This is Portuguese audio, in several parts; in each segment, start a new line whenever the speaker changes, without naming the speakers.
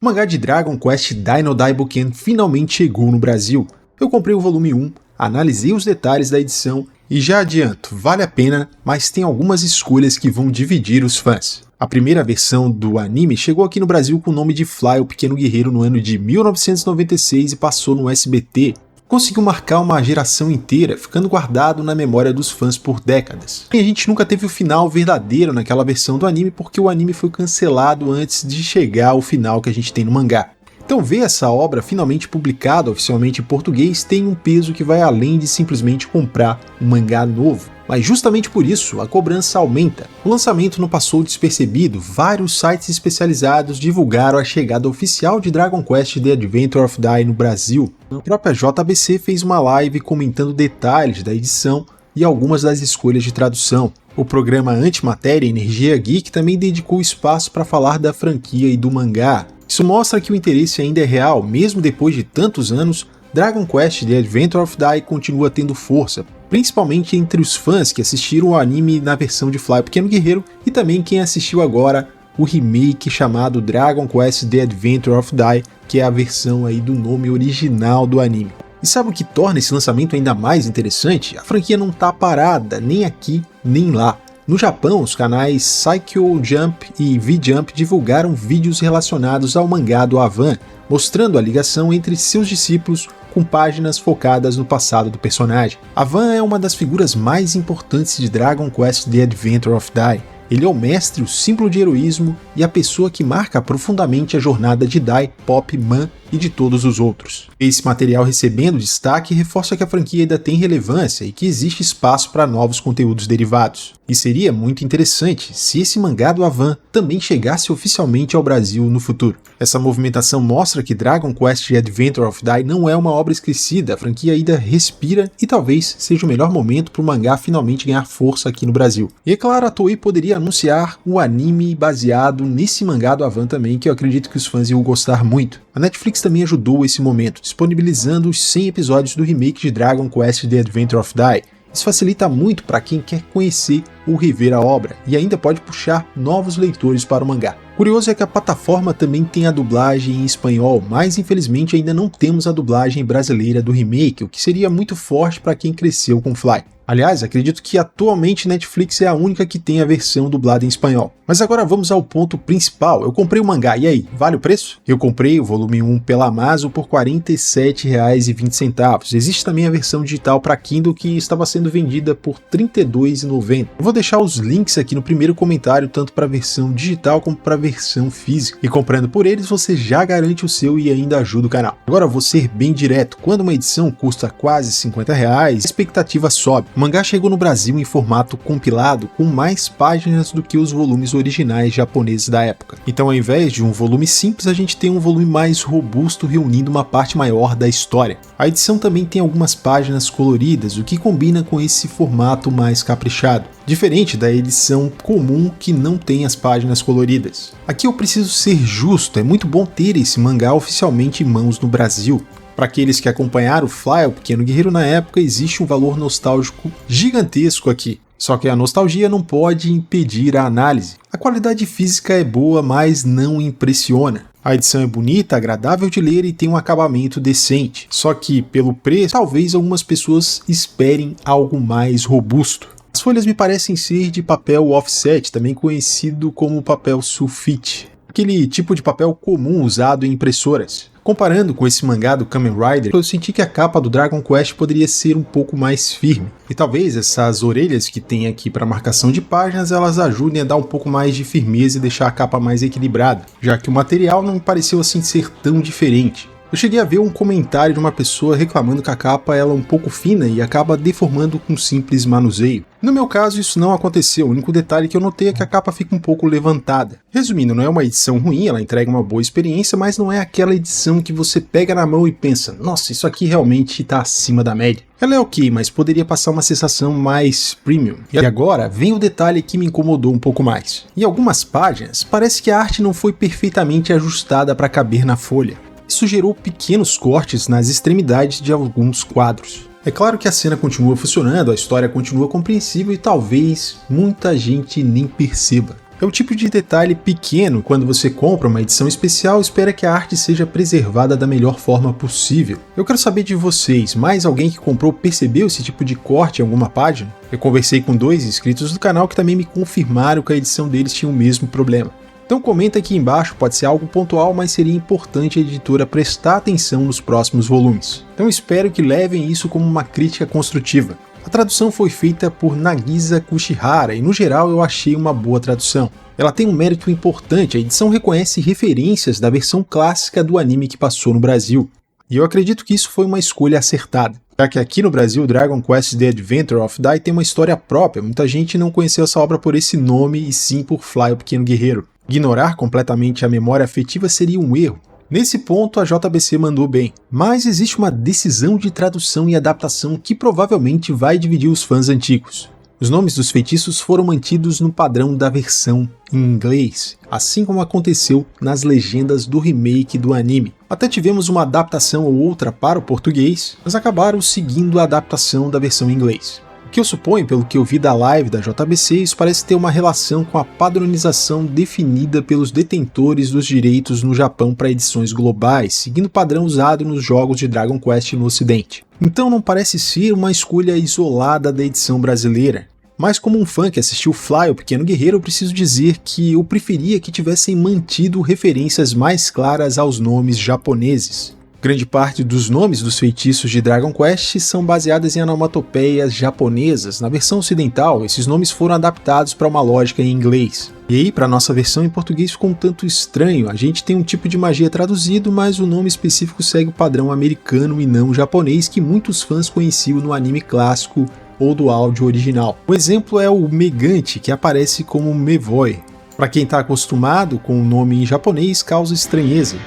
O mangá de Dragon Quest Dino Daiboken finalmente chegou no Brasil. Eu comprei o volume 1, analisei os detalhes da edição e já adianto, vale a pena, mas tem algumas escolhas que vão dividir os fãs. A primeira versão do anime chegou aqui no Brasil com o nome de Fly, o Pequeno Guerreiro, no ano de 1996 e passou no SBT. Conseguiu marcar uma geração inteira, ficando guardado na memória dos fãs por décadas. E a gente nunca teve o final verdadeiro naquela versão do anime porque o anime foi cancelado antes de chegar ao final que a gente tem no mangá. Então ver essa obra finalmente publicada oficialmente em português tem um peso que vai além de simplesmente comprar um mangá novo. Mas justamente por isso, a cobrança aumenta. O lançamento não passou despercebido, vários sites especializados divulgaram a chegada oficial de Dragon Quest The Adventure of Dai no Brasil. A própria JBC fez uma live comentando detalhes da edição e algumas das escolhas de tradução. O programa Antimatéria Energia Geek também dedicou espaço para falar da franquia e do mangá. Isso mostra que o interesse ainda é real, mesmo depois de tantos anos. Dragon Quest The Adventure of Dai continua tendo força, principalmente entre os fãs que assistiram o anime na versão de Fly, o Pequeno Guerreiro, e também quem assistiu agora o remake chamado Dragon Quest The Adventure of Dai, que é a versão aí do nome original do anime. E sabe o que torna esse lançamento ainda mais interessante? A franquia não tá parada, nem aqui, nem lá. No Japão, os canais Saikyo Jump e V-Jump divulgaram vídeos relacionados ao mangá do Avan, mostrando a ligação entre seus discípulos com páginas focadas no passado do personagem. Avan é uma das figuras mais importantes de Dragon Quest The Adventure of Dai. Ele é o mestre, o símbolo de heroísmo e a pessoa que marca profundamente a jornada de Dai, Pop, Man e de todos os outros. Esse material recebendo destaque reforça que a franquia ainda tem relevância e que existe espaço para novos conteúdos derivados. E seria muito interessante se esse mangá do Avan também chegasse oficialmente ao Brasil no futuro. Essa movimentação mostra que Dragon Quest The Adventure of Dai não é uma obra esquecida, a franquia ainda respira e talvez seja o melhor momento para o mangá finalmente ganhar força aqui no Brasil. E é claro, a Toei poderia anunciar o anime baseado nesse mangá do Avan também, que eu acredito que os fãs iam gostar muito. A Netflix também ajudou esse momento, disponibilizando os 100 episódios do remake de Dragon Quest The Adventure of Dai. Isso facilita muito para quem quer conhecer ou rever a obra, e ainda pode puxar novos leitores para o mangá. Curioso é que a plataforma também tem a dublagem em espanhol, mas infelizmente ainda não temos a dublagem brasileira do remake, o que seria muito forte para quem cresceu com Fly. Aliás, acredito que atualmente Netflix é a única que tem a versão dublada em espanhol. Mas agora vamos ao ponto principal. Eu comprei o mangá, e aí, vale o preço? Eu comprei o volume 1 pela Amazon por R$ 47,20. Existe também a versão digital para Kindle que estava sendo vendida por R$ 32,90. Eu vou deixar os links aqui no primeiro comentário, tanto para a versão digital como para a versão física. E comprando por eles, você já garante o seu e ainda ajuda o canal. Agora vou ser bem direto. Quando uma edição custa quase R$ 50, a expectativa sobe. O mangá chegou no Brasil em formato compilado com mais páginas do que os volumes originais japoneses da época. Então, ao invés de um volume simples, a gente tem um volume mais robusto reunindo uma parte maior da história. A edição também tem algumas páginas coloridas, o que combina com esse formato mais caprichado, diferente da edição comum que não tem as páginas coloridas. Aqui eu preciso ser justo, é muito bom ter esse mangá oficialmente em mãos no Brasil. Para aqueles que acompanharam o Fly, o Pequeno Guerreiro na época, existe um valor nostálgico gigantesco aqui. Só que a nostalgia não pode impedir a análise. A qualidade física é boa, mas não impressiona. A edição é bonita, agradável de ler e tem um acabamento decente. Só que, pelo preço, talvez algumas pessoas esperem algo mais robusto. As folhas me parecem ser de papel offset, também conhecido como papel sulfite. Aquele tipo de papel comum usado em impressoras. Comparando com esse mangá do Kamen Rider, eu senti que a capa do Dragon Quest poderia ser um pouco mais firme. E talvez essas orelhas que tem aqui para marcação de páginas, elas ajudem a dar um pouco mais de firmeza e deixar a capa mais equilibrada, já que o material não pareceu assim ser tão diferente. Eu cheguei a ver um comentário de uma pessoa reclamando que a capa ela é um pouco fina e acaba deformando com um simples manuseio. No meu caso, isso não aconteceu, o único detalhe que eu notei é que a capa fica um pouco levantada. Resumindo, não é uma edição ruim, ela entrega uma boa experiência, mas não é aquela edição que você pega na mão e pensa, nossa, isso aqui realmente está acima da média. Ela é ok, mas poderia passar uma sensação mais premium. E agora, vem o detalhe que me incomodou um pouco mais. Em algumas páginas, parece que a arte não foi perfeitamente ajustada para caber na folha. Isso gerou pequenos cortes nas extremidades de alguns quadros. É claro que a cena continua funcionando, a história continua compreensível e talvez muita gente nem perceba. É o tipo de detalhe pequeno quando você compra uma edição especial e espera que a arte seja preservada da melhor forma possível. Eu quero saber de vocês, mais alguém que comprou percebeu esse tipo de corte em alguma página? Eu conversei com 2 inscritos do canal que também me confirmaram que a edição deles tinha o mesmo problema. Então comenta aqui embaixo, pode ser algo pontual, mas seria importante a editora prestar atenção nos próximos volumes. Então espero que levem isso como uma crítica construtiva. A tradução foi feita por Nagisa Kushihara e no geral eu achei uma boa tradução. Ela tem um mérito importante, a edição reconhece referências da versão clássica do anime que passou no Brasil. E eu acredito que isso foi uma escolha acertada, já que aqui no Brasil Dragon Quest The Adventure of Dai tem uma história própria, muita gente não conheceu essa obra por esse nome e sim por Fly, o Pequeno Guerreiro. Ignorar completamente a memória afetiva seria um erro. Nesse ponto a JBC mandou bem, mas existe uma decisão de tradução e adaptação que provavelmente vai dividir os fãs antigos. Os nomes dos feitiços foram mantidos no padrão da versão em inglês, assim como aconteceu nas legendas do remake do anime. Até tivemos uma adaptação ou outra para o português, mas acabaram seguindo a adaptação da versão em inglês. O que eu suponho, pelo que eu vi da live da JBC, isso parece ter uma relação com a padronização definida pelos detentores dos direitos no Japão para edições globais, seguindo o padrão usado nos jogos de Dragon Quest no ocidente. Então não parece ser uma escolha isolada da edição brasileira. Mas como um fã que assistiu Fly, o Pequeno Guerreiro, eu preciso dizer que eu preferia que tivessem mantido referências mais claras aos nomes japoneses. Grande parte dos nomes dos feitiços de Dragon Quest são baseadas em onomatopeias japonesas. Na versão ocidental, esses nomes foram adaptados para uma lógica em inglês. E aí, para nossa versão em português ficou um tanto estranho. A gente tem um tipo de magia traduzido, mas o nome específico segue o padrão americano e não japonês que muitos fãs conheciam no anime clássico ou do áudio original. Um exemplo é o Megante, que aparece como Mevoi. Para quem está acostumado com o nome em japonês, causa estranheza.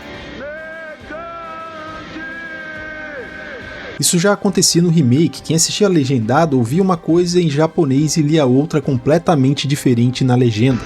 Isso já acontecia no remake, quem assistia legendado ouvia uma coisa em japonês e lia outra completamente diferente na legenda.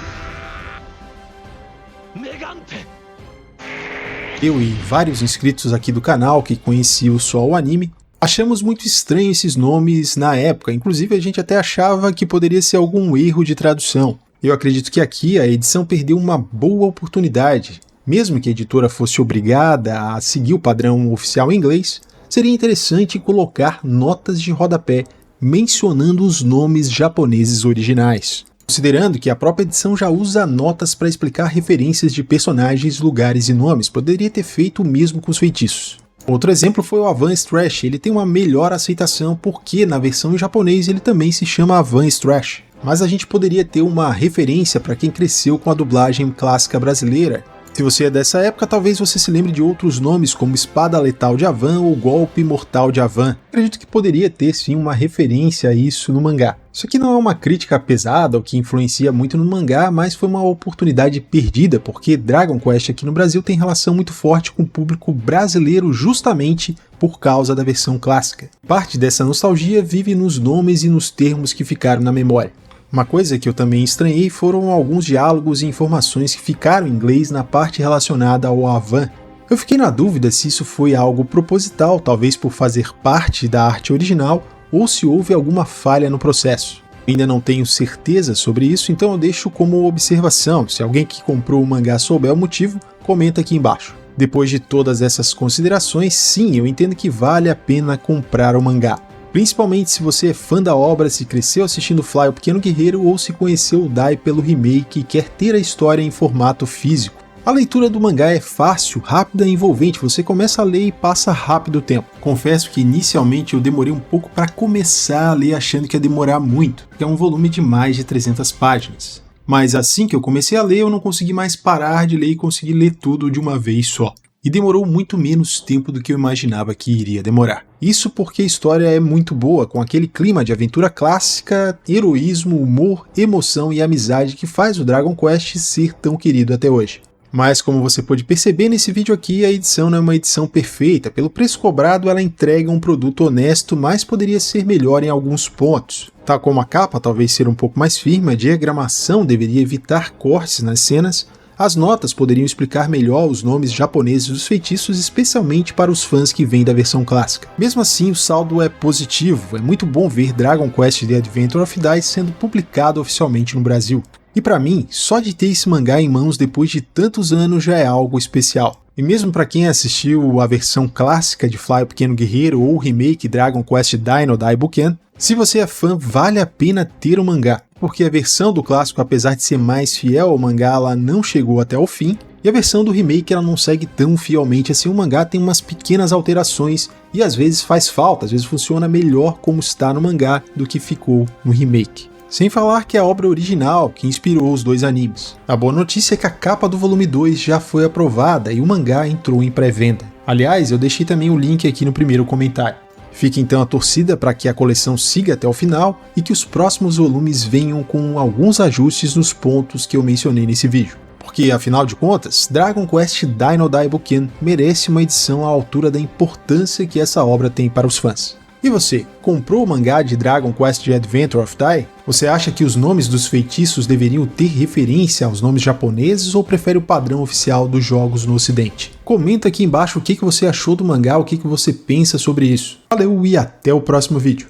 Eu e vários inscritos aqui do canal que conheciam só o anime, achamos muito estranho esses nomes na época, inclusive a gente até achava que poderia ser algum erro de tradução. Eu acredito que aqui a edição perdeu uma boa oportunidade. Mesmo que a editora fosse obrigada a seguir o padrão oficial em inglês, seria interessante colocar notas de rodapé mencionando os nomes japoneses originais. Considerando que a própria edição já usa notas para explicar referências de personagens, lugares e nomes, poderia ter feito o mesmo com os feitiços. Outro exemplo foi o Advanced Trash, ele tem uma melhor aceitação porque na versão em japonês ele também se chama Advanced Trash. Mas a gente poderia ter uma referência para quem cresceu com a dublagem clássica brasileira. Se você é dessa época, talvez você se lembre de outros nomes como Espada Letal de Avan ou Golpe Mortal de Avan. Acredito que poderia ter sim uma referência a isso no mangá. Isso aqui não é uma crítica pesada ou que influencia muito no mangá, mas foi uma oportunidade perdida porque Dragon Quest aqui no Brasil tem relação muito forte com o público brasileiro justamente por causa da versão clássica. Parte dessa nostalgia vive nos nomes e nos termos que ficaram na memória. Uma coisa que eu também estranhei foram alguns diálogos e informações que ficaram em inglês na parte relacionada ao Avan. Eu fiquei na dúvida se isso foi algo proposital, talvez por fazer parte da arte original, ou se houve alguma falha no processo. Ainda não tenho certeza sobre isso, então eu deixo como observação. Se alguém que comprou o mangá souber o motivo, comenta aqui embaixo. Depois de todas essas considerações, sim, eu entendo que vale a pena comprar o mangá. Principalmente se você é fã da obra, se cresceu assistindo Fly, o Pequeno Guerreiro, ou se conheceu o Dai pelo remake e quer ter a história em formato físico. A leitura do mangá é fácil, rápida e envolvente, você começa a ler e passa rápido o tempo. Confesso que inicialmente eu demorei um pouco para começar a ler achando que ia demorar muito, porque é um volume de mais de 300 páginas. Mas assim que eu comecei a ler, eu não consegui mais parar de ler e consegui ler tudo de uma vez só. E demorou muito menos tempo do que eu imaginava que iria demorar. Isso porque a história é muito boa, com aquele clima de aventura clássica, heroísmo, humor, emoção e amizade que faz o Dragon Quest ser tão querido até hoje. Mas como você pode perceber nesse vídeo aqui, a edição não é uma edição perfeita. Pelo preço cobrado, ela entrega um produto honesto, mas poderia ser melhor em alguns pontos. Tal como a capa talvez ser um pouco mais firme, a diagramação deveria evitar cortes nas cenas, as notas poderiam explicar melhor os nomes japoneses dos feitiços, especialmente para os fãs que vêm da versão clássica. Mesmo assim, o saldo é positivo, é muito bom ver Dragon Quest The Adventure of Dai sendo publicado oficialmente no Brasil. E pra mim, só de ter esse mangá em mãos depois de tantos anos já é algo especial. E mesmo pra quem assistiu a versão clássica de Fly o Pequeno Guerreiro ou o remake Dragon Quest Dino Daibuken, se você é fã, vale a pena ter o mangá, porque a versão do clássico, apesar de ser mais fiel ao mangá, ela não chegou até o fim, e a versão do remake ela não segue tão fielmente assim, o mangá tem umas pequenas alterações e às vezes faz falta, às vezes funciona melhor como está no mangá do que ficou no remake. Sem falar que é a obra original que inspirou os dois animes. A boa notícia é que a capa do volume 2 já foi aprovada e o mangá entrou em pré-venda. Aliás, eu deixei também o link aqui no primeiro comentário. Fica então a torcida para que a coleção siga até o final e que os próximos volumes venham com alguns ajustes nos pontos que eu mencionei nesse vídeo. Porque, afinal de contas, Dragon Quest Dino Daibuken merece uma edição à altura da importância que essa obra tem para os fãs. E você, comprou o mangá de Dragon Quest The Adventure of Dai? Você acha que os nomes dos feitiços deveriam ter referência aos nomes japoneses ou prefere o padrão oficial dos jogos no ocidente? Comenta aqui embaixo o que você achou do mangá, o que você pensa sobre isso. Valeu e até o próximo vídeo.